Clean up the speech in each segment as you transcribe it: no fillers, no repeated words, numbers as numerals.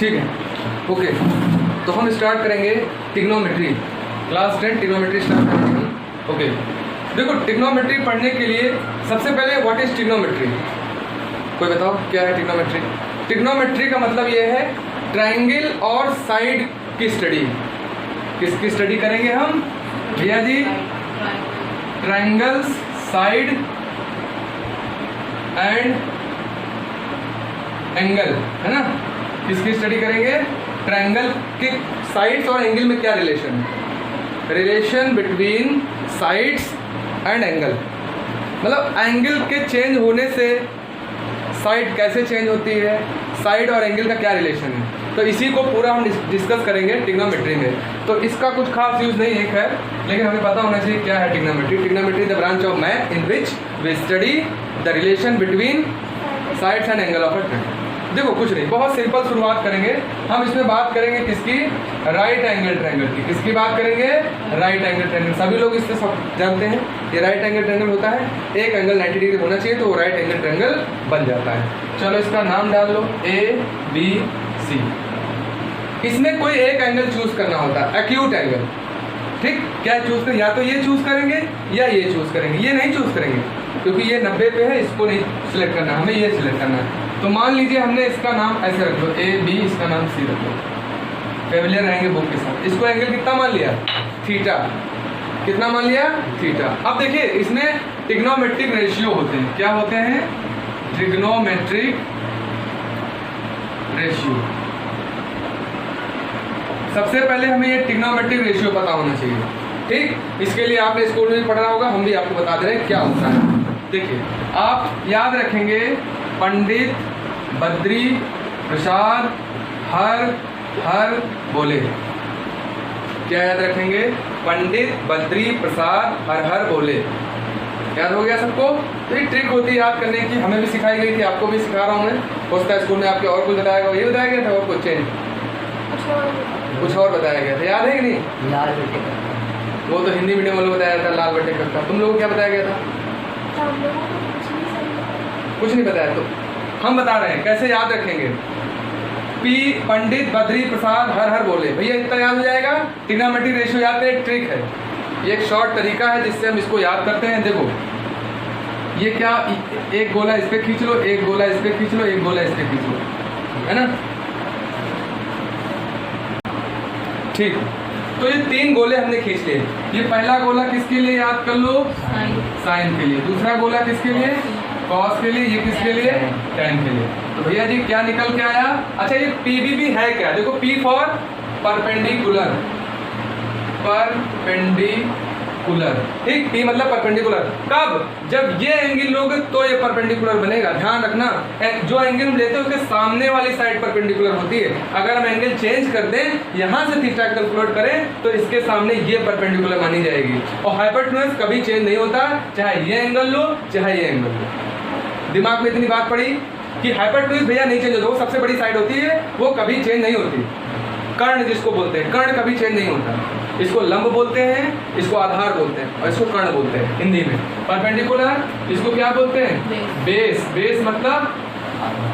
ठीक है, ओके। तो हम स्टार्ट करेंगे ट्रिग्नोमेट्री, क्लास 10 ट्रिग्नोमेट्री स्टार्ट करेंगे हम। ओके, देखो ट्रिग्नोमेट्री पढ़ने के लिए सबसे पहले व्हाट इज ट्रिग्नोमेट्री, कोई बताओ क्या है ट्रिग्नोमेट्री? ट्रिग्नोमेट्री का मतलब ये है ट्रायंगल और साइड की स्टडी। किसकी स्टडी करेंगे हम भैया जी? ट्रायंगल्स, साइड एंड एंगल, है ना? किसकी स्टडी करेंगे? ट्रायंगल के साइड्स और एंगल में क्या रिलेशन है, relation between sides and angle. मतलब एंगल के चेंज होने से साइड कैसे चेंज होती है, साइड और एंगल का क्या रिलेशन है, तो इसी को पूरा हम डिस्कस करेंगे ट्रिग्नोमेट्री में। तो इसका कुछ खास यूज नहीं है खैर, लेकिन हमें पता होना चाहिए क्या है trigonometry. Trigonometry the branch of math in which we study the relation between sides and angle of a triangle. देखो कुछ नहीं, बहुत सिंपल शुरुआत करेंगे हम। इसमें बात करेंगे किसकी? राइट एंगल ट्रायंगल की। किसकी बात करेंगे? Right angle triangle. सभी लोग इससे सब जानते हैं ये राइट एंगल ट्रायंगल होता है, एक एंगल 90 डिग्री होना चाहिए तो वो राइट एंगल ट्रायंगल बन जाता है। चलो इसका नाम डाल लो ABC। इसमें कोई एक एंगल चूज करना होता है, एक्यूट एंगल। ठीक, क्या चूज करें? या तो ये चूज करेंगे या ये चूज करेंगे, ये नहीं चूज करेंगे क्योंकि ये 90 पे है, इसको नहीं सिलेक्ट करना, हमें ये सिलेक्ट करना है। तो मान लीजिए हमने इसका नाम ऐसे रख लो AB, इसका नाम C रख लो, फेमिलियर रहेंगे बुक के साथ। इसको एंगल कितना मान लिया? थीटा। कितना मान लिया? थीटा। अब देखिए इसमें ट्रिग्नोमेट्रिक रेशियो होते हैं। क्या होते हैं? Trigonometric ratio. सबसे पहले हमें ये ट्रिग्नोमेट्रिक रेशियो पता होना चाहिए। ठीक, इसके लिए आपने स्कूल में भी पढ़ा होगा, हम भी आपको बता दे रहे हैं क्या होता है। देखिए आप याद रखेंगे पंडित बद्री प्रसाद हर बोले। क्या याद रखेंगे? पंडित बद्री प्रसाद हर बोले। याद हो गया सबको? तो ये ट्रिक होती है याद करने की, हमें भी सिखाई गई थी, आपको भी सिखा रहा हूँ मैं। हो सकता है स्कूल में आपके और कुछ बताया गया, ये बताया गया था और कुछ चेंज कुछ और बताया गया था, याद है कि नहीं? लाल बटे वो तो हिंदी मीडियम वालों को बताया था लाल बटे का। तुम लोगों को क्या बताया गया था? कुछ नहीं बताया। तो हम बता रहे हैं कैसे याद रखेंगे। पंडित बद्री प्रसाद हर बोले, भैया इतना याद हो जाएगा। ट्रिग्नोमेट्रिक रेशियो याद करने एक ट्रिक है, ये एक शॉर्ट तरीका है जिससे हम इसको याद करते हैं। देखो ये क्या, एक गोला इस पे खींच लो, एक गोला इस पे खींच लो, एक गोला इस पे खींच लो, है ना? ठीक, तो ये 3 गोले हमने खींच लिए। ये पहला गोला किसके लिए याद कर लो? साइन के लिए। दूसरा गोला किसके लिए? कॉस के लिए। ये किसके लिए? टैन के लिए। तो भैया जी क्या निकल के आया? अच्छा ये PB भी है क्या? देखो P फॉर परपेंडिकुलर, परपेंडिकुलर। ठीक, P मतलब परपेंडिकुलर। कब? जब ये एंगल लोगे तो ये परपेंडिकुलर बनेगा। ध्यान रखना, जो एंगल हम लेते हैं उसके सामने वाली साइड परपेंडिकुलर होती है। अगर हम एंगल चेंज कर दें, यहाँ से थीटा कैलकुलेट करें तो इसके सामने ये परपेंडिकुलर मानी जाएगी। और हाइपोटेन्यूज कभी चेंज नहीं होता, चाहे ये एंगल लो चाहे ये एंगल लो। दिमाग में इतनी बात पड़ी कि हाइपोटेन्यूज भैया नहीं चेंज होता, वो सबसे बड़ी साइड होती है, वो कभी चेंज नहीं होती। कर्ण जिसको बोलते हैं, कर्ण कभी चेंज नहीं होता। इसको लंब बोलते हैं, इसको आधार बोलते हैं और इसको कर्ण बोलते हैं हिंदी में। परपेंडिकुलर इसको क्या बोलते हैं? बेस। बेस मतलब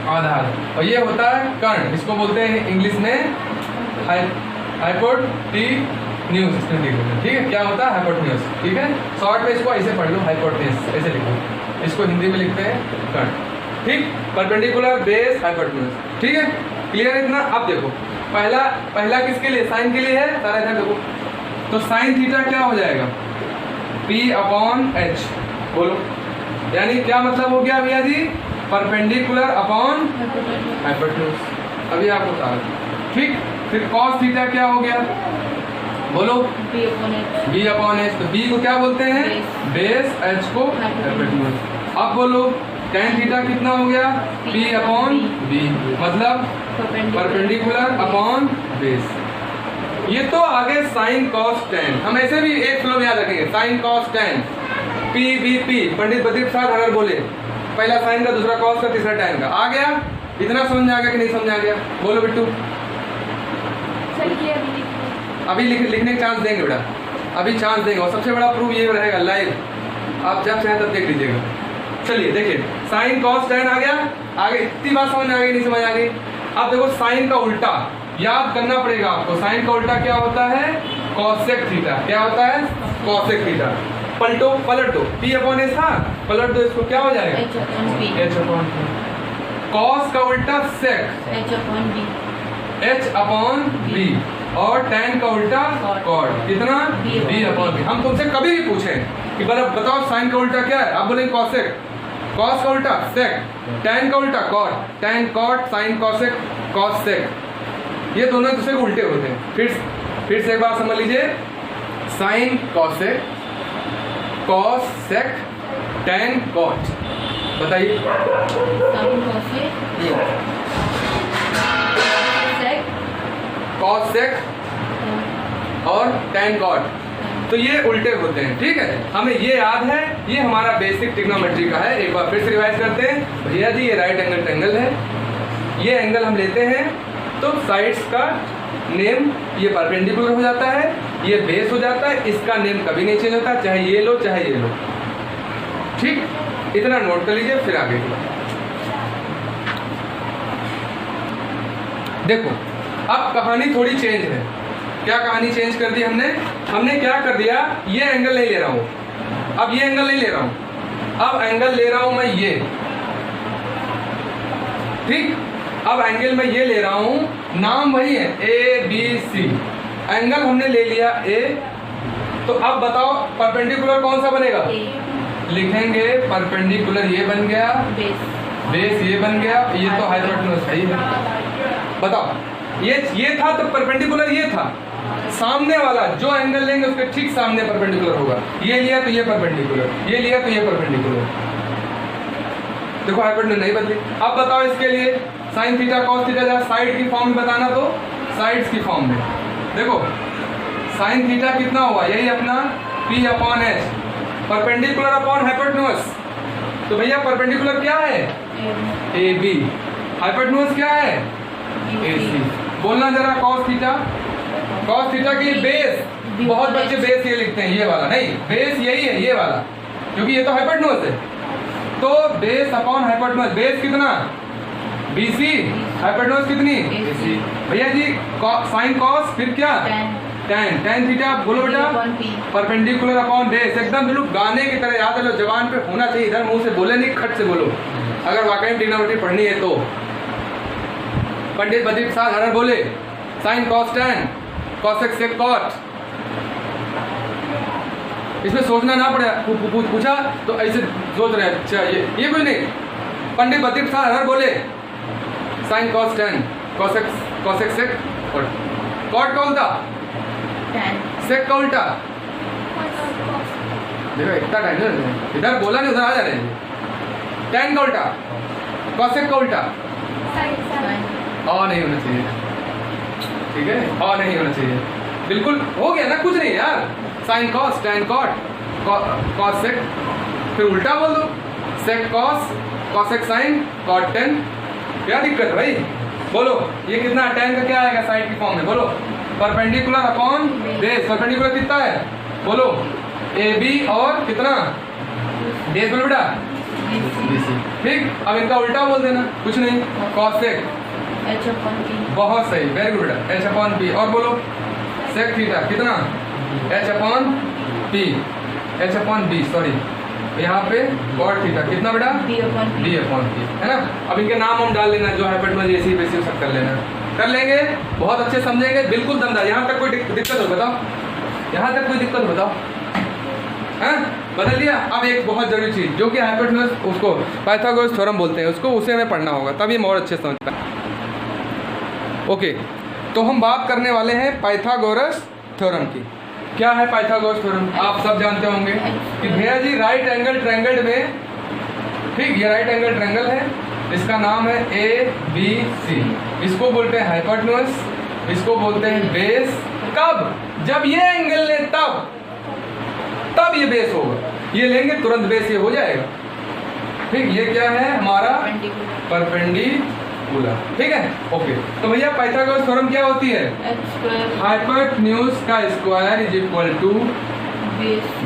आधार। और ये होता है कर्ण, इसको बोलते हैं इंग्लिश में हाइपोटेन्यूज। ठीक है, क्या होता है? हाइपोटेन्यूज। ठीक है, शॉर्ट में इसको ऐसे पढ़ लो, हाइपोटेन्यूज ऐसे लिखो, इसको हिंदी में लिखते हैं कर्ण। ठीक, परपेंडिकुलर, बेस, हाइपोटेन्यूज। ठीक है, क्लियर है इतना? अब देखो पहला किसके लिए? साइन के लिए है। सारा इधर देखो, तो साइन थीटा क्या हो जाएगा? P/H। बोलो, यानी क्या मतलब हो गया भैया जी? Perpendicular upon hypotenuse. अभी आपको बता रहा। ठीक, फिर cos थीटा क्या हो गया? बोलो, B/H। तो B को क्या बोलते हैं? बेस, H को हाइपोटेन्यूज। अब बोलो tan थीटा कितना हो गया? P/B, मतलब परपेंडिकुलर अपॉन बेस। ये तो आगे साइन कॉस टैन, हम ऐसे भी एक फ्लो में याद रखेंगे। Sign cos tan, PBP, Pandit Badri Prasad हर बोले। पहला साइन का, दूसरा कॉस का, तीसरा टैन का। आ गया? इतना समझ में आ गया कि नहीं समझ आ गया? बोलो बिट्टू। अभी लिखने का चांस देंगे बेटा, अभी चांस देंगे। और सबसे बड़ा प्रूफ ये रहेगा लाइव, आप जब चाहे तब देख लीजिएगा। चलिए देखिए, साइन कॉस टैन आ गया। आगे इतनी बात समझ में आ गई? नहीं समझ आ गई? अब देखो साइन का उल्टा याद करना पड़ेगा आपको। साइन का उल्टा क्या होता है? Cosec theta. क्या होता है? Cosec theta. पलटो, पलट दो, p अपॉन एस था, पलट दो इसको, क्या हो जाएगा? h upon p। कॉस का उल्टा सेक, h अपॉन b। और tan का उल्टा कॉट, कितना? b upon b। हम तुमसे कभी भी पूछें कि बताओ साइन का उल्टा क्या है, आप बोलेंगे कॉसेक। कॉस का उल्टा सेक, tan का उल्टा cot, tan cot, sine cosec, cos sec. ये दोनों दूसरे को उल्टे होते हैं। फिर से एक बार समझ लीजिए, sine cosec, cos sec, tan cot. बताइए। कॉस सेक और tan कॉट, तो ये उल्टे होते हैं। ठीक है, हमें ये याद है, ये हमारा बेसिक ट्रिग्नोमेट्री का है। एक बार फिर से रिवाइज करते हैं। भैया जी ये राइट एंगल ट्रायंगल है, ये एंगल हम लेते हैं तो साइड्स का नेम ये परपेंडिकुलर हो जाता है, ये बेस हो जाता है, इसका नेम कभी नहीं चेंज होता, चाहे ये लो चाहे ये लो। ठीक, इतना नोट कर लीजिए, फिर आगे देखो। अब कहानी थोड़ी चेंज है। क्या कहानी चेंज कर दी हमने? हमने क्या कर दिया, ये एंगल नहीं ले रहा हूं, अब ये एंगल नहीं ले रहा हूं, अब एंगल ले रहा हूं मैं ये। ठीक, अब एंगल मैं ये ले रहा हूं, नाम वही है ए बी सी। एंगल हमने ले लिया ए, तो अब बताओ परपेंडिकुलर कौन सा बनेगा? लिखेंगे परपेंडिकुलर ये बन गया, बेस ये बन गया, ये तो हाइपोटेन्यूज सही है। बताओ, ये था तो परपेंडिकुलर ये था, सामने वाला जो एंगल लेंगे उसके ठीक सामने परपेंडिकुलर होगा। ये लिया तो ये परपेंडिकुलर, ये लिया तो ये परपेंडिकुलर। देखो हाइपोटेन्यूज नहीं बदली। अब बताओ इसके लिए साइन थीटा कॉस थीटा, जरा साइड की फॉर्म में बताना, तो साइड्स की फॉर्म में देखो साइन थीटा कितना हुआ, यही अपना p upon H, perpendicular upon hypotenuse. तो भैया परपेंडिकुलर क्या है? ए बी, हाइपोटेन्यूज क्या है? ए सी। बोलना जरा कॉस थीटा, कॉस थीटा की बेस, बहुत बच्चे बेस ये लिखते हैं, ये वाला नहीं, बेस यही है ये वाला, क्योंकि ये तो हाइपोटेन्यूज है। तो बेस अपॉन हाइपोटेन्यूज, बेस कितना? BC, हाइपोटेन्यूज कितनी? AC। भैया जी साइन कॉस, फिर क्या? tan theta. बोलो बेटा, परपेंडिकुलर अपॉन बेस। एकदम बिल्कुल गाने की तरह याद है लो, जबान पे होना चाहिए, इधर मुंह से बोले नहीं, खट से बोलो अगर वाकई में ट्रिग्नोमेट्री पढ़नी है तो। पंडित बद्री प्रसाद हर बोले sine cos tan, cosec sec cot. इसमें सोचना ना पड़े, पूछा तो ऐसे सोच रहे हैं, अच्छा ये कुछ नहीं। पंडित बद्री प्रसाद हर बोले sine cos tan, cosec sec cot. Cot का उल्टा, सेक का उल्टा। देखो इतना टाइम इधर बोला नहीं, उधर आ जा रहे हैं। tan का उल्टा, कॉसेक का उल्टा, और नहीं होना चाहिए। ठीक है, और नहीं होना चाहिए, बिल्कुल हो गया ना, कुछ नहीं यार। Sine cos, tan cot, cos sec, फिर उल्टा बोल दो, sec cos, cosec sine, cot tan। क्या दिक्कत है भाई? बोलो ये कितना tan का क्या आएगा साइड की फॉर्म में? बोलो परपेंडिकुलर अपॉन बेस। परपेंडिकुलर कितना है? बोलो AB और कितना बेस, बोलो बेटा BC। ठीक, अब इनका उल्टा बोल देना, कुछ नहीं, कॉसेक, बहुत सही, वेरी गुड बेटा, H अपॉन P। और बोलो सेक थीटा कितना? H upon P, H upon B, sorry यहाँ पे कॉट थीटा कितना बेटा? D अपॉन P, है ना। अब इनके नाम हम डाल लेना, जो हाइपोटेन्यूज AC बेसिस सब कर लेना, कर लेंगे, बहुत अच्छे समझेंगे, बिल्कुल दमदार। यहाँ तक कोई दिक्कत हो बताओ, यहाँ तक कोई दिक्कत हो बताओ, हैं? बदल दिया। अब एक बहुत जरूरी चीज जो कि हाइपोटेन्यूज, उसको पाइथागोरस थ्योरम बोलते हैं, उसको उसे हमें पढ़ना होगा, तभी हम और अच्छे समझ पाए। ओके, तो हम बात करने वाले हैं पाइथागोरस थ्योरम की। क्या है पाइथागोरस थ्योरम? आप सब जानते होंगे कि भैया जी राइट एंगल ट्रायंगल में, ठीक, ये राइट एंगल ट्रायंगल है, इसका नाम है ABC। इसको बोलते हैं हाइपोटेन्यूज, इसको बोलते हैं बेस। कब? जब ये एंगल ले तब ये बेस होगा, ये लेंगे तुरंत बेस ये हो जाएगा। ठीक, ये क्या है हमारा? परपेंडिकुलर। ठीक है, ओके। तो भैया पाइथागोरस थ्योरम क्या होती है? हाइपोटेन्यूज का square is equal to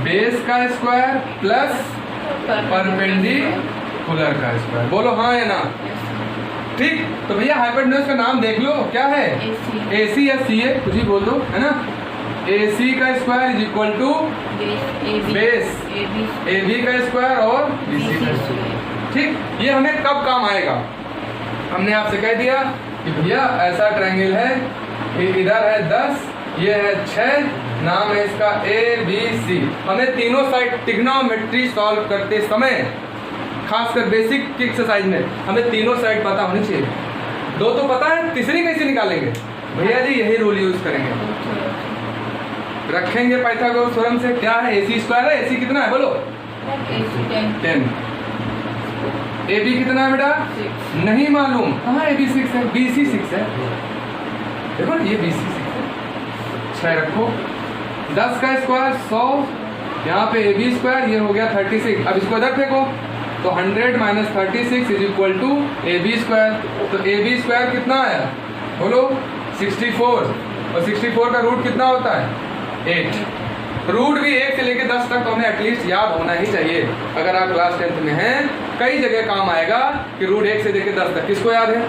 base का स्क्वायर प्लस परपेंडिकुलर का स्क्वायर। बोलो हाँ या ना? ठीक, तो भैया हाइपोटेन्यूज का नाम देख लो, क्या है? AC या CA, कुछ ही बोल दो, है ना। AC का square is equal to base AB का स्क्वायर और BC का स्क्वायर। ठीक, ये हमें कब काम आएगा? हमने आपसे कह दिया कि भैया ऐसा ट्रायंगल है, इधर है 10, ये है 6, नाम है इसका ABC। हमें तीनों साइड ट्रिग्नोमेट्री सॉल्व करते समय, खासकर बेसिक एक्सरसाइज में, हमें तीनों साइड पता होनी चाहिए। दो तो पता है, तीसरी कैसे निकालेंगे? भैया जी यही रूल यूज करेंगे, रखेंगे पाइथागोरस थ्योरम से। क्या है? AC स्क्वायर है। AC कितना है बोलो? 10। AB कितना है बेटा? 6। नहीं मालूम, कहाँ AB 6 है? BC 6 है, देखो ये BC 6 है। 6 रखो। 10 का स्क्वायर 100, यहाँ पे AB स्क्वायर, ये हो गया 36। अब इसको इधर फेंको तो 100 minus 36 is equal to AB square. तो AB स्क्वायर कितना आया बोलो? 64। और 64 का रूट कितना होता है? 8। रूट भी 1 से लेकर 10 तक तो हमें एटलीस्ट याद होना ही चाहिए। अगर आप क्लास 10th में हैं, कई जगह काम आएगा कि रूट 1 से लेकर 10 तक किसको याद है?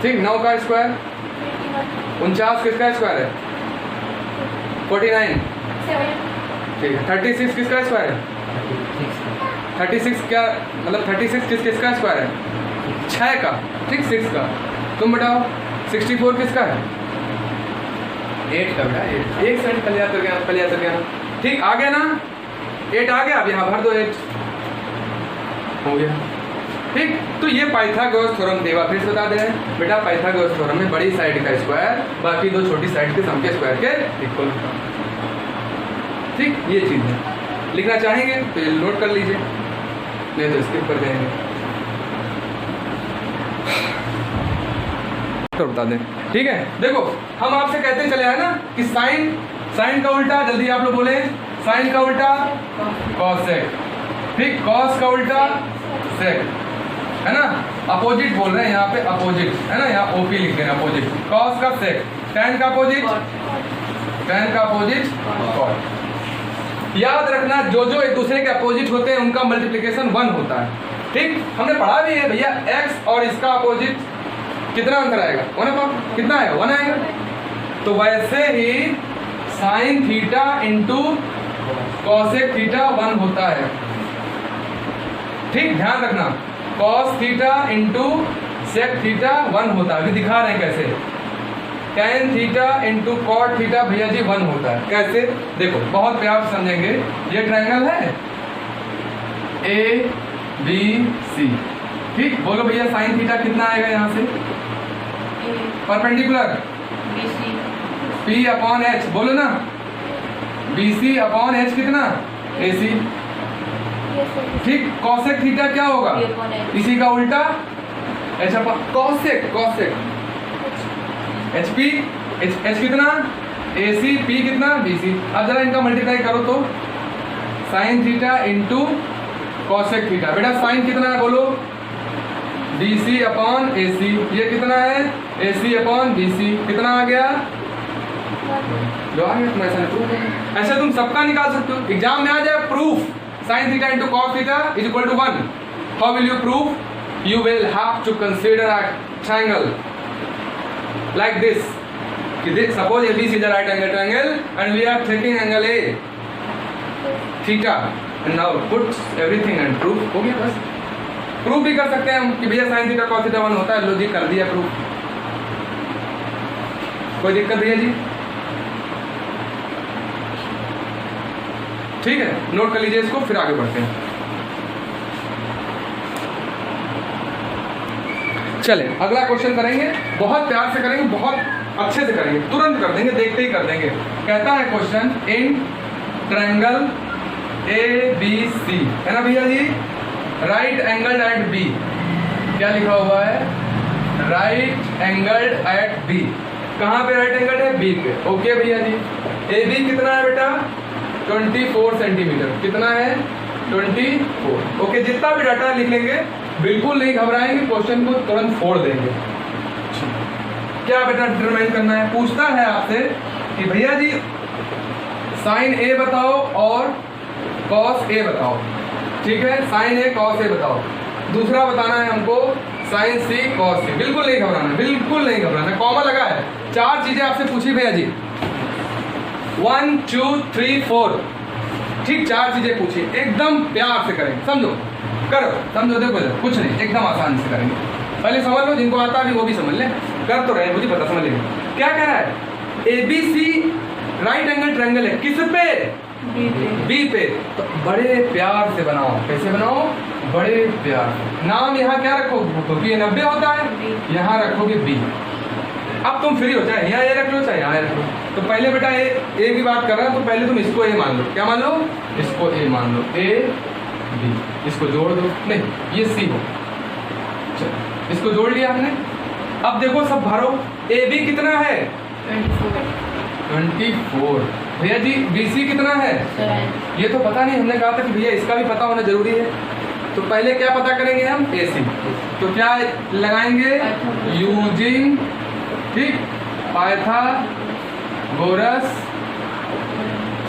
ठीक, 9 का स्क्वायर 49, किसका स्क्वायर है? 49। ठीक है, 36 किसका स्क्वायर है? 36 क्या मतलब 36 किसका स्क्वायर है? 6 का। ठीक, 6 का। तुम बताओ 64 किसका है? 8 का बेटा। 8 एक साइड कलिया कर गया। ठीक, आ गया ना? 8 आ गया। अब यहाँ भर दो 8, हो गया। ठीक, तो ये पाइथागोरस थ्योरम देवा फिर से बता दे रहे हैं बेटा। पाइथागोरस थ्योरम में बड़ी साइड का स्क्वायर बाकी दो छोटी साइड के सम के स्क्वायर के इक्वल होता है। ठीक, ये चीज है। लिखना चाहेंगे तो ये नोट कर लीजिए, नहीं तो स्किप कर देंगे। तो बता दें, ठीक है। देखो हम आपसे कहते चले आए ना कि साइन का उल्टा, जल्दी आप लोग बोले, साइन का उल्टा कॉसेक। ठीक, कॉस का उल्टा सेक, है ना। अपोजिट बोल रहे हैं यहाँ पे, अपोजिट है ना, यहाँ OP लिख देना, अपोजिट। कॉस का सेक, टैन का अपोजिट, टैन का अपोजिट कॉट। याद रखना जो जो एक दूसरे के अपोजिट होते हैं उनका मल्टीप्लिकेशन 1 होता है। ठीक, हमने पढ़ा भी है भैया, x और इसका अपोजिट कितना अंतर आएगा? 1 कितना आएगा? 1 आएगा। तो वैसे ही sine theta into cosec theta 1 होता है। ठीक, ध्यान रखना, cos theta into sec theta 1 होता है। अभी दिखा रहे हैं कैसे। tan theta into cot theta भैया जी 1 होता है। कैसे? देखो बहुत प्यार से समझेंगे। ये ट्रायंगल है ABC। ठीक, बोलो भैया साइन थीटा कितना आएगा यहाँ से? परपेंडिकुलर P अपॉन H, बोलो ना। BC अपॉन H कितना? AC। ठीक, कॉसेक थीटा क्या होगा? इसी का उल्टा H upon cosec HP, H कितना? AC, P कितना? BC। अब जरा इनका मल्टीप्लाई करो तो sign theta into cosec theta. बेटा साइन कितना है बोलो? BC upon AC। ये कितना है? AC upon BC। कितना आ गया? जो आ गया। तुम ऐसा प्रूफ, ऐसा तुम सबका निकाल सकते हो। एग्जाम में आ जाए proof sine theta into cos theta is equal to 1। How will you proof? You will have to consider a triangle like this. Suppose ABC is a right angle triangle and we are taking angle A, theta, and now put everything and proof. हो गया बस। Proof भी कर सकते हैं हम कि भैया साइन थीटा कॉस थीटा 1 होता है। लो जी कर दिया प्रूफ। कोई दिक्कत भैया जी? ठीक है, नोट कर लीजिए इसको, फिर आगे बढ़ते हैं। चले अगला क्वेश्चन करेंगे, बहुत प्यार से करेंगे, बहुत अच्छे से करेंगे, तुरंत कर देंगे, देखते ही कर देंगे। कहता है क्वेश्चन, इन ट्रायंगल ABC, है ना भैया जी, राइट एंगल एट B। क्या लिखा हुआ है? Right angled at B। कहाँ पे राइट एंगल है? B पे। ओके भैया जी। AB कितना है बेटा? 24 सेंटीमीटर। कितना है? 24। ओके, जितना भी डाटा लिख लेंगे, बिल्कुल नहीं घबराएंगे, क्वेश्चन को तुरंत फोड़ देंगे। क्या बेटा डिटरमाइन करना है? पूछता है आपसे कि भैया जी साइन A बताओ और कॉस A बताओ। ठीक है, साइन A कॉस A बताओ। दूसरा बताना है हमको साइन सी कॉस सी। बिल्कुल नहीं घबराना, बिल्कुल नहीं घबराना, कॉमा लगा है। 4 चीजें आपसे पूछी भैया जी, 1 2 3 4, ठीक 4 चीजें पूछी, एकदम प्यार से करेंगे, समझो, करो, समझो, देखो कुछ नहीं, एकदम आसानी से करेंगे। पहले समझ लो, जिनको आता है वो भी समझ ले, कर तो रहे, मुझे पता, समझ लेंगे। क्या कह रहा है? ABC राइट एंगल ट्रायंगल है, किस पे? बी पे। तो बड़े प्यार से बनाओ, कैसे बनाओ? बड़े प्यार। नाम यहाँ क्या रखोगे? क्योंकि ये 90 होता है, यहाँ रखोगे बी। अब तुम फ्री हो, चाहे यहाँ ए रख लो, चाहे यहाँ रख लो। तो पहले बेटा ए की बात कर रहा है, तो पहले तुम इसको ए मान लो। क्या मान लो? इसको ए मान लो, ए बी, इसको जोड़ दो, नहीं ये सी हो, चलो इसको जोड़ लिया हमने। अब देखो सब भरो, ए बी कितना है? 24। भैया जी BC कितना है? 7। ये तो पता नहीं, हमने कहा था कि भैया इसका भी पता होना जरूरी है। तो पहले क्या पता करेंगे हम? AC। तो क्या लगाएंगे? यूजिंग, ठीक, पाइथागोरस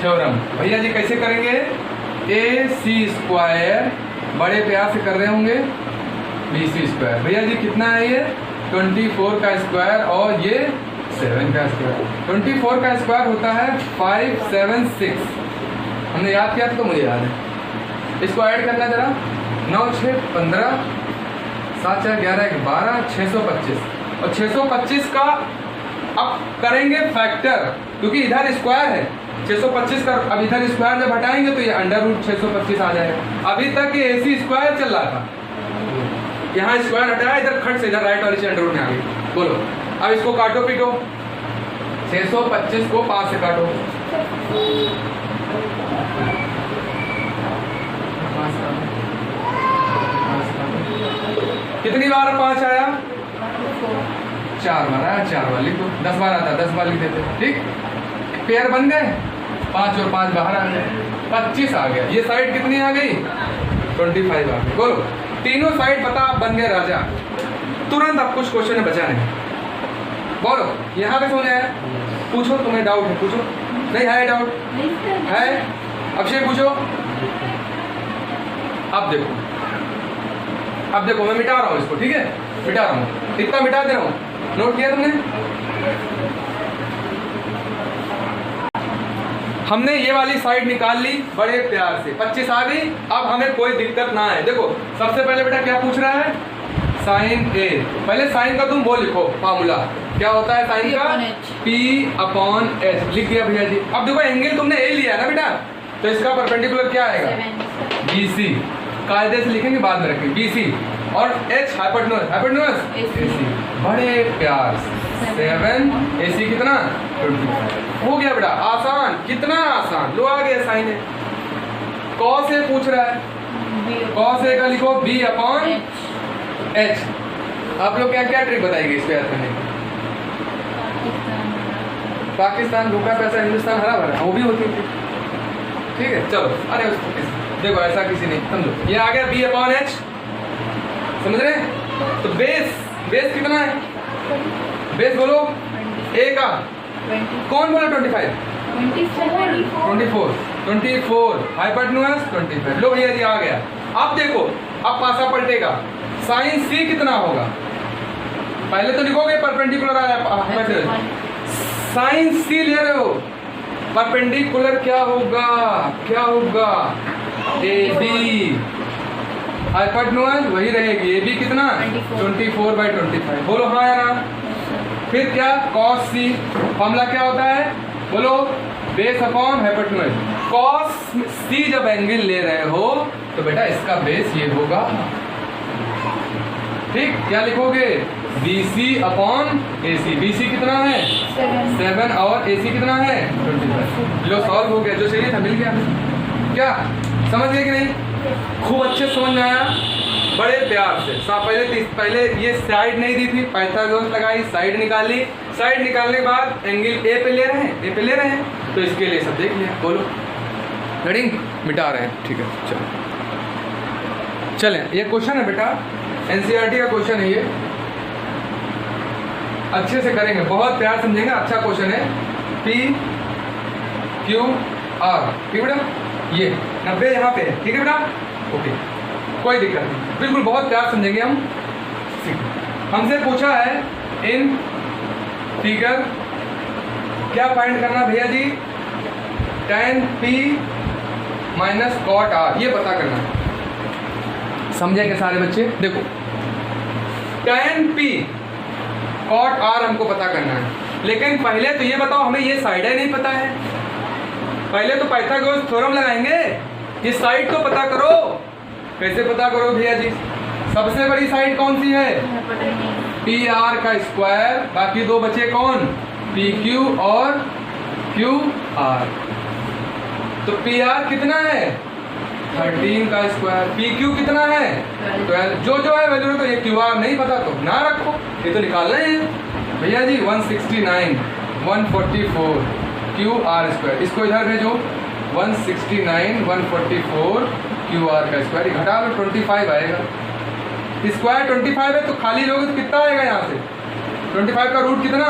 थ्योरम। भैया जी कैसे करेंगे? AC स्क्वायर, बड़े प्यार से कर रहे होंगे, BC स्क्वायर। भैया जी कितना है ये? 24 का स्क्वायर और ये 7 का स्क्वायर। 24 का स्क्वायर होता है 576, हमने याद किया था तो मुझे याद है। इसको ऐड करना जरा, 9 6 15 7 4 11 12 625, और 625 का अब करेंगे फैक्टर, क्योंकि इधर स्क्वायर है 625 का। अब इधर स्क्वायर जब हटाएंगे तो ये अंडर रूट 625 आ जाएगा। अभी तक ये AC स्क्वायर चल रहा था, यहाँ स्क्वायर हटाया, इधर खट से इधर राइट वाली से अंडर रूट में आ गई। बोलो अब इसको काटो पीटो, 625 को 5 से काटो, कितनी बार 5 आया? 4 बार आया, 4 बार लिखो। 10 बार आता, 10 बार लिख देते, ठीक। पेयर बन गए, 5 और 5 बाहर आ गए, 25 आ गया। ये साइड कितनी आ गई? 25 आ गई। बोलो तीनों साइड पता, आप बन गए राजा। तुरंत अब कुछ क्वेश्चन बचा नहीं। बोलो यहाँ पे समझ आया? पूछो, तुम्हें डाउट है पूछो। नहीं है डाउट? है? अक्षय पूछो। अब देखो मैं मिटा रहा हूँ इसको, ठीक है, मिटा रहा हूँ, इतना मिटा दे रहा हूँ। नोट किया तुमने? हमने ये वाली साइड निकाल ली बड़े प्यार से, 25 आ गई। अब हमें कोई दिक्कत ना है। देखो सबसे पहले बेटा क्या पूछ रहा है? साइन ए। पहले साइन का तुम वो लिखो फार्मूला, क्या होता है साइन का? P/H लिख दिया भैया जी। अब देखो एंगल तुमने ए लिया है ना बेटा, तो इसका परपेंडिकुलर क्या आएगा? BC। कायदे से लिखेंगे, बाद में रखेंगे, BC और H हाइपोटेन्यूज AC। बड़े प्यार से 7 AC कितना? 25 हो गया बेटा। आसान, कितना आसान। लो आ गया साइन ए। कॉस ए पूछ रहा है, कॉस ए का लिखो B/H। आप लोग क्या क्या ट्रिक बताएंगे इस पे याद करने की? पाकिस्तान भूखा पैसा, हिंदुस्तान हरा भरा, वो भी होती है, ठीक है। चलो अरे देखो ऐसा किसी नहीं, समझो ये आ गया B/H, समझ रहे? तो बेस कितना है? बेस बोलो ए का, कौन बोला? 25 24 हाइपोटेन्यूज 25। लो भैया जी आ गया। अब देखो, अब पासा पलटेगा। साइन सी कितना होगा? पहले तो लिखोगे परपेंडिकुलर आया, साइन सी ले रहे हो, परपेंडिकुलर क्या होगा? क्या होगा? AB। हाइपोटेन्यूज वही रहेगी, AB कितना? 24/25। बोलो हाँ या ना? फिर क्या? कॉस सी। फॉर्मूला क्या होता है? बोलो बेस अपॉन हाइपोटेन्यूज। कॉस सी जब एंगल ले रहे हो तो बेटा इसका बेस ये होगा, ठीक। क्या लिखोगे? BC/AC। BC कितना है? 7 और AC कितना है? 25। लो सॉल्व हो गया, जो चाहिए था मिल गया। क्या समझ गए कि नहीं? खूब अच्छे समझ में आया, बड़े प्यार से। पहले ये साइड नहीं दी थी, पाइथागोरस लगाई, साइड निकाली। साइड निकालने के बाद एंगल ए पे ले रहे हैं, तो इसके लिए सब देख लिया। बोलो हेडिंग मिटा रहे हैं, ठीक है। चलें, ये क्वेश्चन है बेटा, NCERT का क्वेश्चन है ये, अच्छे से करेंगे, बहुत प्यार समझेंगे, अच्छा क्वेश्चन है। PQR, ठीक बेटा, ये 90 यहाँ पे है, ठीक है बेटा, ओके, कोई दिक्कत नहीं, बिल्कुल बहुत प्यार समझेंगे हम। हमसे पूछा है इन फिगर क्या फाइंड करना भैया जी, tan p minus cot r, ये पता करना है। समझेंगे सारे बच्चे? देखो tan p कॉट r हमको पता करना है, लेकिन पहले तो ये बताओ हमें ये साइड ही नहीं पता है। पहले तो पाइथागोरस थ्योरम लगाएंगे, ये साइड तो पता करो। कैसे पता करो भैया जी? सबसे बड़ी साइड कौन सी है? पी आर का स्क्वायर, बाकी दो बचे कौन? पी क्यू और क्यू आर। तो पी आर कितना है? 13 का स्क्वायर। पी क्यू कितना है? 12। जो जो है वैल्यू, तो ये क्यू आर नहीं पता तो ना रखो, ये तो निकालना है भैया जी। 169 144 क्यू आर स्क्वायर, इसको इधर भेजो। 169 144 क्यू आर का स्क्वायर, घटा लो 25 आएगा। स्क्वायर 25 है तो खाली लोगे तो कितना आएगा यहाँ से? 25 का रूट कितना?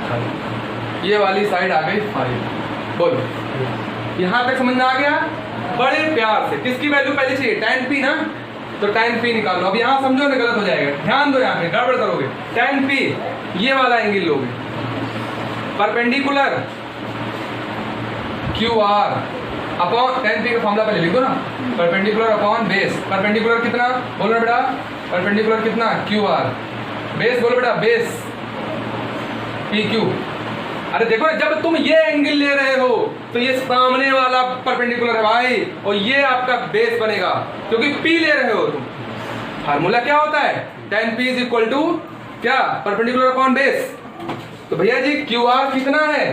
5। ये वाली साइड आ गई 5। बोलो यहाँ तक समझ में आ गया? बड़े प्यार से किसकी वैल्यू पहले चाहिए? tan p ना, तो tan p निकाल लो। अब यहाँ समझो ना, गलत हो जाएगा, ध्यान दो, यहाँ पे गड़बड़ करोगे। tan p ये वाला एंगल लोगे, perpendicular Q R upon tan p का फॉर्मूला पहले लिख दो ना, परपेंडिकुलर अपॉन बेस। परपेंडिकुलर कितना बोलो बेटा? परपेंडिकुलर कितना? Q R. बेस बोलो बेटा, बेस पी क्यू। अरे देखो ना, जब तुम ये एंगल ले रहे हो तो ये सामने वाला परपेंडिकुलर है भाई, और ये आपका बेस बनेगा क्योंकि पी ले रहे हो तुम। फार्मूला क्या होता है? tan p is equal to क्या? Perpendicular upon base. तो भैया जी क्यू आर कितना है?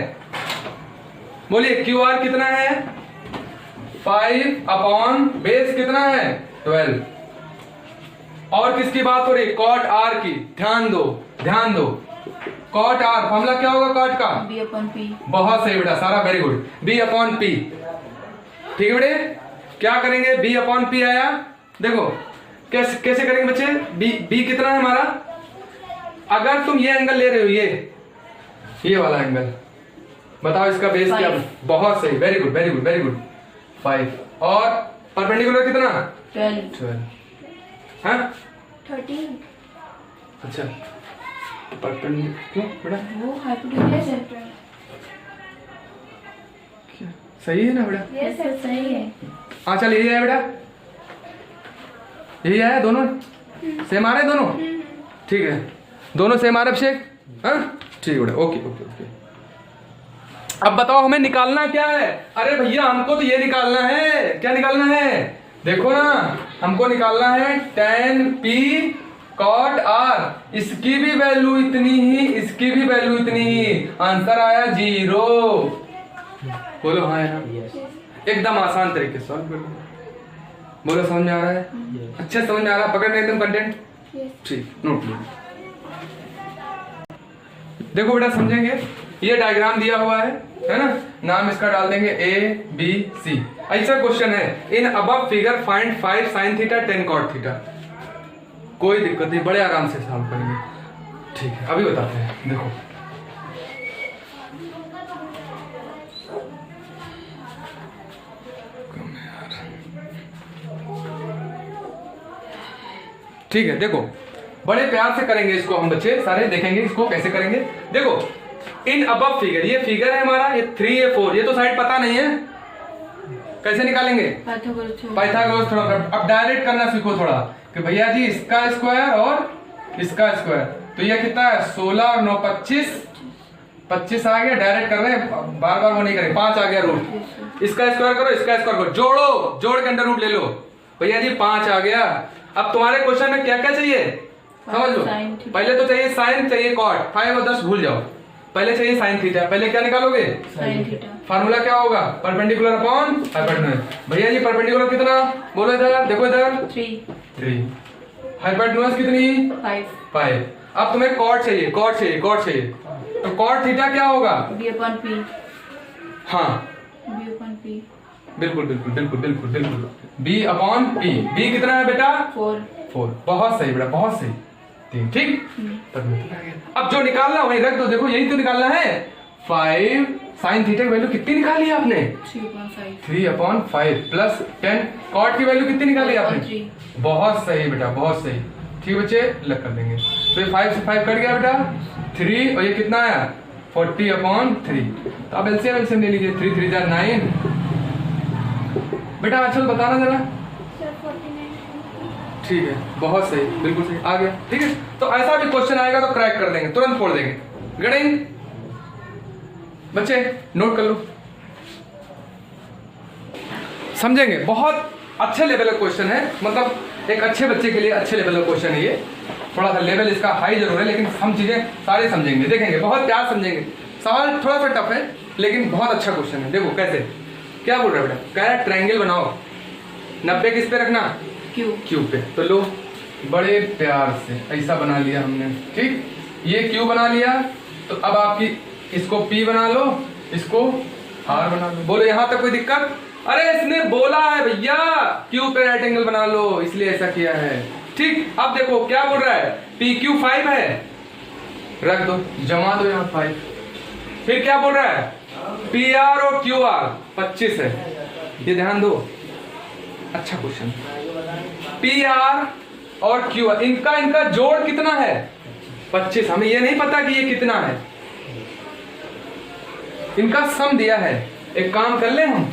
बोलिए क्यू आर कितना है? 5 अपॉन बेस कितना है? 12। और किसकी बात हो रही? कॉट आर की। ध्यान दो, ध्यान दो। कॉट आर फॉर्मूला क्या होगा कॉट का? b upon p। बहुत सही बेटा, सारा very good. b upon p। ठीक है बेटे, क्या करेंगे? b अपॉन p आया। देखो कैसे कैसे करेंगे बच्चे? b कितना है हमारा? अगर तुम ये एंगल ले रहे हो, ये वाला एंगल, बताओ इसका बेस क्या? बहुत सही, very good very good very good, 5। और परपेंडिकुलर कितना? 12। हाँ 13। अच्छा परपेंडिकुलर क्यों बेटा? वो हाइपोटेन्यूज है। क्या सही है ना बेटा? यस सर सही है। हाँ चल यही है बेटा, यही है। दोनों सेम आ रहे हैं दोनों? ठीक है, दोनों सेम आ रहे अभिषेक? हाँ ठीक है बेटा, ओके ओके ओके। अब बताओ हमें निकालना क्या है? अरे भैया हमको तो ये निकालना है। क्या निकालना है? देखो ना, हमको निकालना है tan p cot r। इसकी भी वैल्यू इतनी ही, इसकी भी वैल्यू इतनी ही। आंसर आया 0। बोलो हाँ है ना? एकदम आसान तरीके से सॉल्व कर लो। बोलो समझ में आ रहा है? अच्छा समझ में आ रहा है? पकड़ में एकदम कंटेंट ठीक, नोट लो। देखो बेटा समझेंगे, ये डायग्राम दिया हुआ है ना? नाम इसका डाल देंगे A B C। ऐसा क्वेश्चन है, in above figure find 5 sin theta 10 cot theta. कोई दिक्कत नहीं, बड़े आराम से सॉल्व करेंगे। ठीक है, अभी बताते हैं। देखो ठीक है, देखो बड़े प्यार से करेंगे इसको हम बच्चे सारे, देखेंगे इसको कैसे करेंगे। देखो इन अबव फिगर, ये फिगर है हमारा, ये 3 ये 4, ये तो साइड पता नहीं है, कैसे निकालेंगे? Pythagoras theorem. अब डायरेक्ट करना सीखो थोड़ा कि भैया जी इसका स्क्वायर और इसका स्क्वायर, तो ये कितना है? 16 और 9 25, 25 आ गया। डायरेक्ट कर रहे हैं, बार बार वो नहीं करेंगे। 5 आ गया रूट, इसका स्क्वायर करो, इसका स्क्वायर करो, जोड़ो, जोड़ के अंडर रूट ले लो। भैया जी 5 आ गया। अब तुम्हारे क्वेश्चन में क्या क्या चाहिए समझ लो। पहले तो चाहिए साइन, चाहिए कॉट। 5 और 10 भूल जाओ, पहले चाहिए साइन थीटा। पहले क्या निकालोगे? Sine theta. फार्मूला क्या होगा? Perpendicular upon hypotenuse. भैया जी परपेंडिकुलर कितना? बोलो इधर, देखो इधर, 3। हाइपोटेन्यूज कितनी? 5। अब तुम्हें कॉट चाहिए, कॉट चाहिए, कॉट चाहिए। तो कॉट थीटा क्या होगा? b upon p। हाँ b अपॉन p। बिल्कुल बिल्कुल बिल्कुल बिल्कुल बिल्कुल, b अपॉन p। b कितना है बेटा? 4। बहुत सही बेटा, बहुत सही। ठीक। अब जो निकालना वही रख दो। देखो यही तो निकालना है। 5 साइन थीटा की वैल्यू कितनी निकाली आपने? 3/5 प्लस 10 कॉट की वैल्यू कितनी निकाली आपने? 3। बहुत सही बेटा, बहुत सही। ठीक बच्चे, लग कर देंगे। तो ये 5 से 5 कट गया बेटा 3, और ये कितना आया 40/3। तो अब एलसीएम ले लीजिए, 3 3 जा 9। बेटा आंचल बताना जरा। ठीक है, बहुत सही, बिल्कुल सही आ गया। ठीक है, तो ऐसा भी क्वेश्चन आएगा तो क्रैक कर देंगे, तुरंत फोड़ देंगे। गणित बच्चे नोट कर लो, समझेंगे। बहुत अच्छे लेवल का क्वेश्चन है, मतलब एक अच्छे बच्चे के लिए अच्छे लेवल का क्वेश्चन है ये। थोड़ा सा लेवल इसका हाई जरूर है, लेकिन हम चीजें सारे समझेंगे, देखेंगे, बहुत प्यार समझेंगे। सवाल थोड़ा सा टफ है, लेकिन बहुत अच्छा क्वेश्चन है। देखो कैसे, क्या बोल रहा है बेटा, कह रहा है ट्रायंगल बनाओ, 90 किस पे रखना, क्यू पे। तो लो बड़े प्यार से ऐसा बना लिया हमने। ठीक, ये क्यू बना लिया, तो अब आपकी इसको पी बना लो, इसको आर बना लो। बोलो यहां तक कोई दिक्कत? अरे इसने बोला है भैया क्यू पे राइट एंगल बना लो, इसलिए ऐसा किया है। ठीक, अब देखो क्या बोल रहा है, पी क्यू 5 है, रख दो, जमा दो यहाँ 5। फिर क्या बोल रहा है, पी आर और क्यू आर 25 है, ये ध्यान दो, अच्छा क्वेश्चन। पी आर और क्यू आर इनका जोड़ कितना है, 25। हमें ये नहीं पता कि ये कितना है, इनका सम दिया है। एक काम कर ले हम,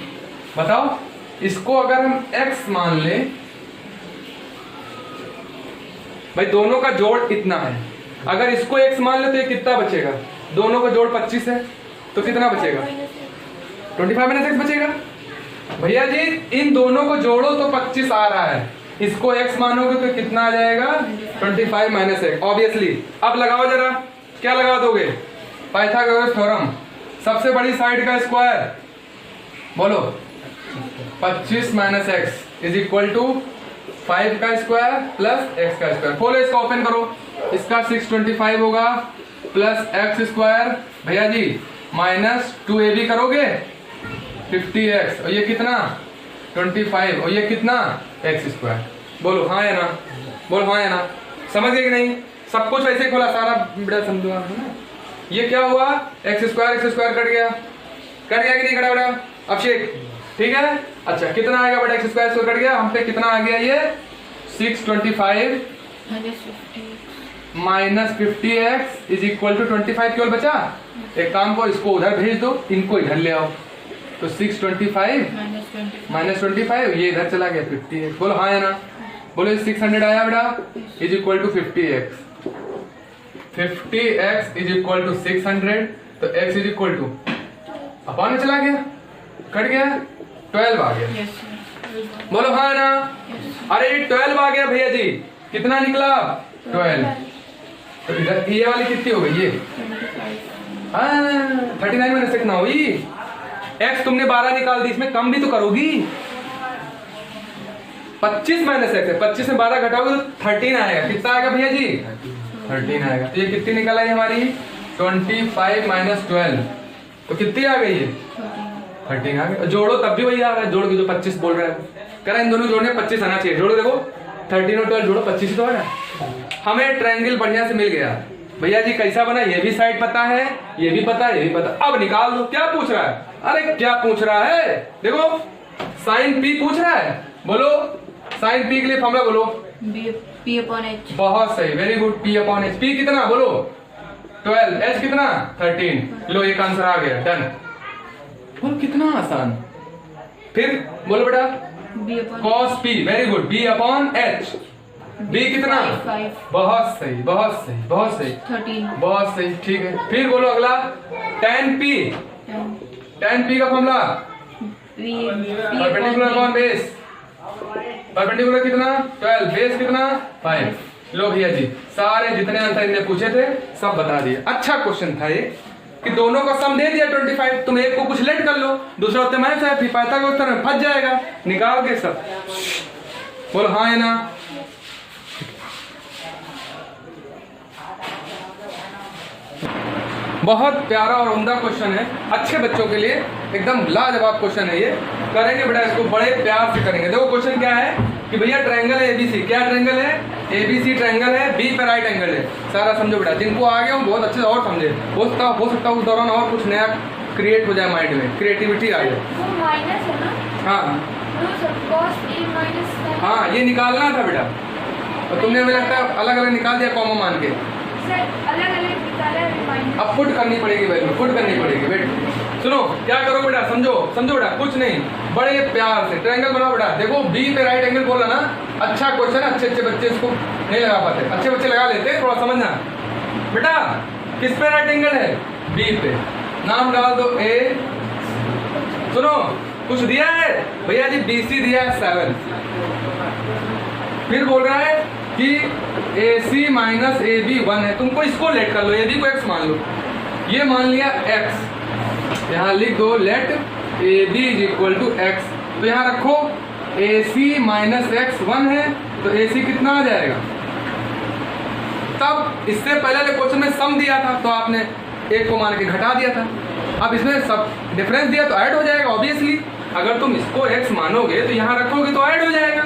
बताओ, इसको अगर हम x मान ले, भाई दोनों का जोड़ इतना है, अगर इसको x मान ले तो ये कितना बचेगा, दोनों का जोड़ 25 है, तो कितना बचेगा, 25 - x बचेगा। भैया जी इन दोनों को जोड़ो तो 25 आ रहा है, इसको x मानोगे तो कितना आ जाएगा, 25 - x ऑब्वियसली। अब लगाओ जरा, क्या लगा दोगे, पाइथागोरस थ्योरम, सबसे बड़ी साइड का स्क्वायर, बोलो 25 - x इज इक्वल टू 5 का स्क्वायर प्लस x का स्क्वायर। खोलो इसका, ओपन करो, इसका 625 होगा प्लस x स्क्वायर, भैया जी माइनस 2ab करोगे 50x, और ये कितना 25, और ये कितना x स्क्वायर। बोलो हाँ या ना, बोलो हाँ या ना, समझ गए कि नहीं? सब कुछ वैसे खोला, सारा बड़ा समझो है ना। ये क्या हुआ, x स्क्वायर कट गया कि नहीं कटा बेटा अभिषेक? ठीक है, अच्छा कितना आएगा बेटा, x स्क्वायर कट गया, हम पे कितना आ गया, ये 625 minus 50x is equal to 25 केवल बचा। एक काम को, इसको उधर भेज दो, इनको इधर ले आओ, तो 625 माइनस 25, ये इधर चला गया 50x। बोलो हाँ या ना, बोलो 600 आया बेटा is equal to 50x, 50x is equal to 600, तो x is equal to upon में चला गया, कट गया, 12 आ गया। बोलो हाँ ना, अरे 12 आ गया भैया जी, कितना निकला 12, तो इधर ये वाली कितनी हो गई, ये 39 - 6 ना हुई, x तुमने 12 निकाल दी, इसमें कम भी तो करोगी, 25 - x है, 25 में 12 घटाओगे तो 13 आएगा, कितना आएगा भैया जी 13 आएगा। तो ये कितनी निकल आई हमारी 25 - 12, तो कितनी आ गई है 13 आ गई। जोड़ो तब भी वही आ रहा है, जोड़ के जो 25 बोल रहा है, कह रहा है इन दोनों जोड़ने 25 आना चाहिए, जोड़ो देखो 13 और 12 जोड़ो 25 तो आ रहा है। हमें ट्रायंगल बढ़िया से मिल गया भैया जी, कैसा बना, ये भी साइड पता है, ये भी पता है, ये भी पता। अब निकाल दो, क्या पूछ रहा है, अरे क्या पूछ रहा है, देखो साइन पी पूछ रहा है, बोलो साइन पी के लिए फॉर्मूला बोलो, p/h। बहुत सही, वेरी गुड, p/h। p कितना बोलो 12, h कितना 13, लो एक आंसर आ गया, डन। बोलो कितना आसान। फिर बोलो बेटा cos p, very good, b/h, b कितना 5, बहुत सही, बहुत सही, बहुत सही, 13, बहुत सही, ठीक है। फिर बोलो अगला tan p, tan p का formula perpendicular upon base, perpendicular कितना 12, बेस कितना 5। लो भैया जी सारे जितने आंसर इनने पूछे थे सब बता दिए। अच्छा क्वेश्चन था ये कि दोनों का सम दे दिया 25, तुम एक को कुछ लेट कर लो, दूसरा उत्तर माइनस है, फिर पाइथागोरस में फंस जाएगा, निकाल के सब। बोलो हाँ या ना, बहुत प्यारा और उम्दा क्वेश्चन है, अच्छे बच्चों के लिए एकदम लाजवाब क्वेश्चन है ये। करेंगे बेटा इसको बड़े प्यार से करेंगे। देखो क्वेश्चन क्या है कि भैया ट्रायंगल है एबीसी, क्या ट्रायंगल है एबीसी ट्रायंगल है, बी पे राइट एंगल है, सारा समझो बेटा। जिनको आ गया वो बहुत अच्छे से और समझे, हो सकता उस दौरान और कुछ नया क्रिएट हो जाए, माइंड में क्रिएटिविटी आ जाए। वो माइनस है ना, हाँ cos a minus sin। हाँ, ये निकालना था बेटा, और तुमने हमें लगता है अलग अलग निकाल दिया कॉमा मान के। सर अलग अलग निकाला है। अब पुट करनी पड़ेगी वैल्यू, पुट करनी पड़ेगी। वेट सुनो, क्या करो बेटा, समझो समझो बेटा, कुछ नहीं, बड़े प्यार से ट्रायंगल बनाओ बेटा। देखो बी पे राइट एंगल बोला ना, अच्छा क्वेश्चन, अच्छे अच्छे बच्चे इसको नहीं लगा पाते, अच्छे बच्चे लगा लेते, थोड़ा समझना बेटा। किस पे राइट एंगल है? बी पे। नाम डाल दो ए। सुनो, कुछ दिया है भैया जी, BC दिया है 7। फिर बोल रहा है कि AC माइनस AB 1 है। तुमको इसको लेट कर लो, AB को x मान लो, ये मान लिया x, यहाँ लिख दो let AB is equal to x। तो यहाँ रखो AC माइनस x 1 है, तो AC कितना आ जाएगा? तब इससे पहले वाले क्वेश्चन में सम दिया था तो आपने एक को मान के घटा दिया था, अब इसमें सब डिफरेंस दिया तो ऐड हो जाएगा ऑब्वियसली। अगर तुम इसको x मानोगे तो यहाँ रखोगे तो ऐड हो जाएगा।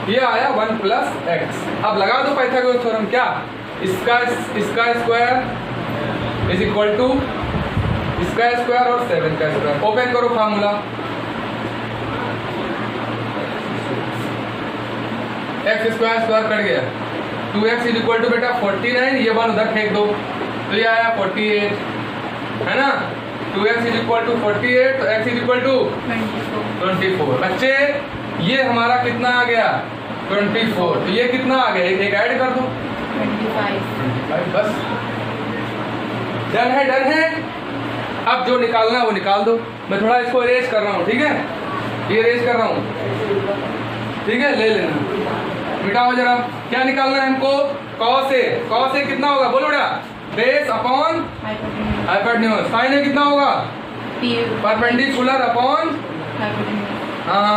ये आया 1 प्लस x। अब लगा दो पाइथागोरस थ्योरम, क्या? इसका स्क्वायर इज इक्वल टू इसका स्क्वायर और 7 का स्क्वायर। ओपन करो formula, x square square cut गया, 2x इज इक्वल टू बेटा 49, ये 1 उधर फेंक दो तो ये आया 48, है ना। 2x इज इक्वल टू 48, तो x इज इक्वल टू 24। बच्चे ये हमारा कितना आ गया? 24। तो ये कितना आ गया? एक ऐड कर दो 25। बस डन है, डन है। अब जो निकालना है वो निकाल दो। मैं थोड़ा इसको इरेज कर रहा हूँ, ठीक है, ये इरेज कर रहा हूँ, ठीक है, ले लेना, मिटाओ जरा। क्या निकालना है हमको? cos A। cos A कितना होगा बोलो बेटा? Base upon hypotenuse. Sine A कितना होगा? परपेंडिकुलर अपॉन, हाँ,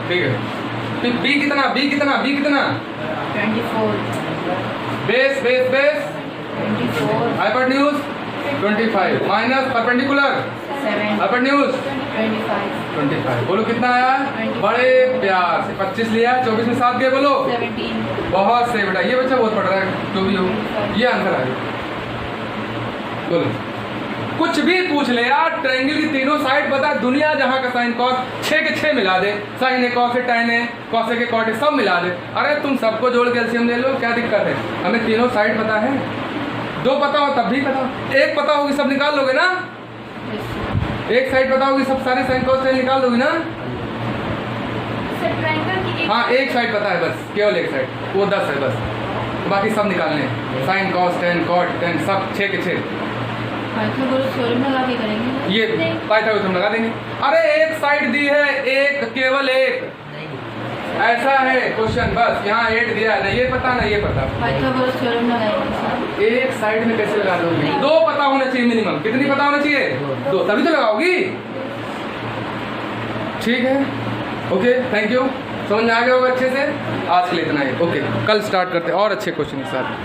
ठीक है। फिर B कितना? B कितना? B कितना? 24। Base base base 24 hypotenuse 25 minus perpendicular 7 hypotenuse 25। बोलो कितना आया? 25। बड़े प्यार से 25 लिया, 24 में 7 गए, बोलो 17। बहुत सही बेटा, ये बच्चा बहुत पढ़ रहा है, जो भी हो ये आंसर आ गया। बोलो कुछ भी पूछ ले यार, ट्रायंगल की तीनों साइड पता है, दुनिया जहाँ का साइन कॉस 6 के 6 मिला दे, sign A cos A tan A cos A के कॉट ए सब मिला दे। अरे तुम सबको जोड़ के एलसीएम ले लो, क्या दिक्कत है? हमें तीनों साइड पता है, 2 पता हो तब भी पता हो, 1 पता होगी सब निकाल लोगे ना, 1 साइड पता होगी सब सारे साइन कॉस टैन निकाल दोगे ना। हाँ 1 साइड पता है बस, केवल 1 साइड, वो 10 है बस, बाकी सब निकालने हैं, sine cos tan cot tan सब 6 के 6। पाइथागोरस थ्योरम लगा के करेंगे, ये पाइथागोरस थ्योरम लगा देंगे। अरे 1 साइड दी है, एक केवल 1, ऐसा है क्वेश्चन, बस यहाँ 8 दिया है, ना ये पता ना ये पता। पाइथागोरस थ्योरम लगाएंगे। 1 साइड में कैसे लगा दोगे? 2 पता होना चाहिए मिनिमम। कितनी पता होना चाहिए? 2, तभी तो लगाओगी। ठीक है, ओके, थैंक यू। समझ में आ गया होगा अच्छे से। आज के लिए इतना ही, ओके, कल स्टार्ट करते हैं और अच्छे क्वेश्चन के साथ।